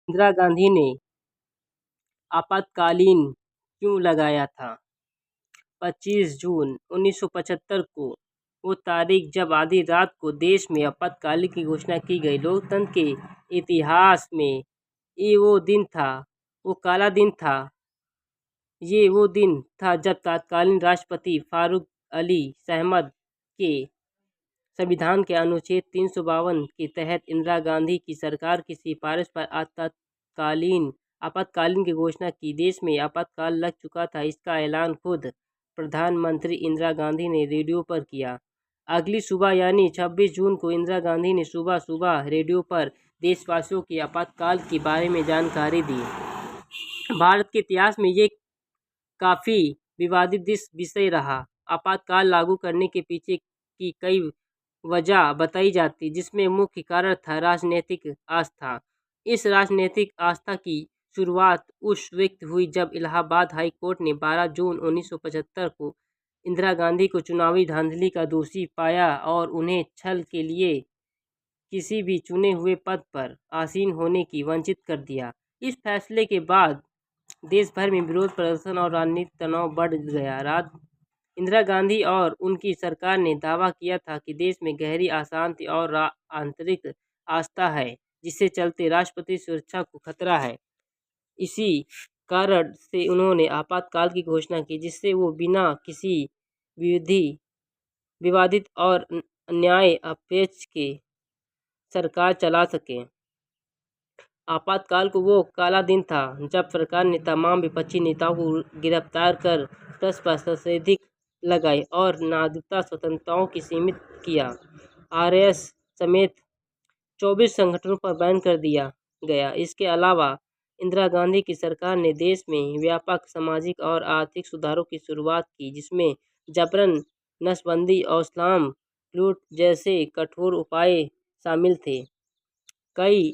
इंदिरा गांधी ने आपातकालीन क्यों लगाया था? 25 जून 1975 को वो तारीख जब आधी रात को देश में आपातकाल की घोषणा की गई। लोकतंत्र के इतिहास में ये वो दिन था, वो काला दिन था। ये वो दिन था जब तत्कालीन राष्ट्रपति फारूक अली अहमद के संविधान के अनुच्छेद 352 के तहत इंदिरा गांधी की सरकार की सिफारिश पर आपातकालीन की घोषणा की। देश में आपातकाल लग चुका था, इसका ऐलान खुद प्रधानमंत्री इंदिरा गांधी ने रेडियो पर किया। अगली सुबह यानी 26 जून को इंदिरा गांधी ने सुबह सुबह रेडियो पर देशवासियों की आपातकाल के बारे में जानकारी दी। भारत के इतिहास में ये काफ़ी विवादित विषय रहा। आपातकाल लागू करने के पीछे की कई वजह बताई जाती, जिसमें मुख्य कारण था राजनीतिक आस्था। इस राजनीतिक आस्था की शुरुआत उस वक्त हुई जब इलाहाबाद हाई कोर्ट ने 12 जून 1975 को इंदिरा गांधी को चुनावी धांधली का दोषी पाया और उन्हें छल के लिए किसी भी चुने हुए पद पर आसीन होने की वंचित कर दिया। इस फैसले के बाद देश भर में विरोध प्रदर्शन और राजनीतिक तनाव बढ़ गया। इंदिरा गांधी और उनकी सरकार ने दावा किया था कि देश में गहरी अशांति और आंतरिक आस्था है, जिससे चलते राष्ट्रपति सुरक्षा को खतरा है। इसी कारण से उन्होंने आपातकाल की घोषणा की, जिससे वो बिना किसी विवादित और न्याय अपेक्ष के सरकार चला सके। आपातकाल को वो काला दिन था जब सरकार ने तमाम विपक्षी नेताओं को गिरफ्तार कर प्रतिबंधित लगाए और नागरिकता स्वतंत्रताओं की सीमित किया। आरएस समेत 24 संगठनों पर बैन कर दिया गया। इसके अलावा इंदिरा गांधी की सरकार ने देश में व्यापक सामाजिक और आर्थिक सुधारों की शुरुआत की, जिसमें जबरन नसबंदी और स्लम लूट जैसे कठोर उपाय शामिल थे। कई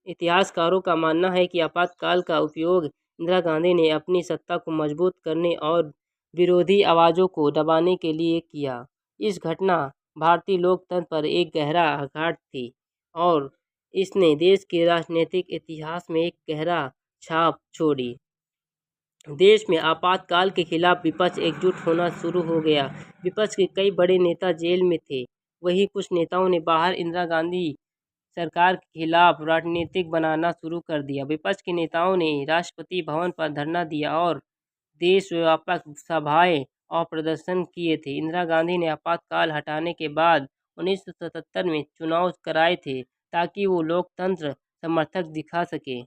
इतिहासकारों का मानना है कि आपातकाल का उपयोग इंदिरा गांधी ने अपनी सत्ता को मजबूत करने और विरोधी आवाज़ों को दबाने के लिए किया। इस घटना भारतीय लोकतंत्र पर एक गहरा आघात थी और इसने देश के राजनीतिक इतिहास में एक गहरा छाप छोड़ी। देश में आपातकाल के खिलाफ विपक्ष एकजुट होना शुरू हो गया। विपक्ष के कई बड़े नेता जेल में थे, वहीं कुछ नेताओं ने बाहर इंदिरा गांधी सरकार के खिलाफ राजनीतिक बनाना शुरू कर दिया। विपक्ष के नेताओं ने राष्ट्रपति भवन पर धरना दिया और देशव्यापक सभाएं और प्रदर्शन किए थे। इंदिरा गांधी ने आपातकाल हटाने के बाद 1977 में चुनाव कराए थे ताकि वो लोकतंत्र समर्थक दिखा सके,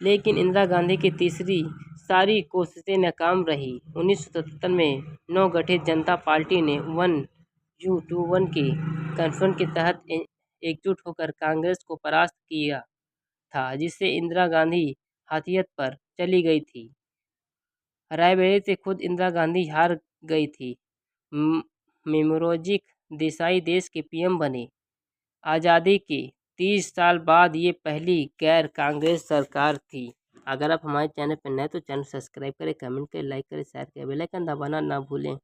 लेकिन इंदिरा गांधी की तीसरी सारी कोशिशें नाकाम रही। 1977 में नवगठित जनता पार्टी ने 1U21 के गठबंधन के तहत एकजुट होकर कांग्रेस को परास्त किया था, जिससे इंदिरा गांधी हथियत पर चली गई थी। रायबरेली से खुद इंदिरा गांधी हार गई थी। मोरारजी देसाई देश के पीएम बने। आज़ादी के 30 साल बाद ये पहली गैर कांग्रेस सरकार थी। अगर आप हमारे चैनल पर नए तो चैनल सब्सक्राइब करें, कमेंट करें, लाइक करें, शेयर करें, बेल आइकन दबाना ना भूलें।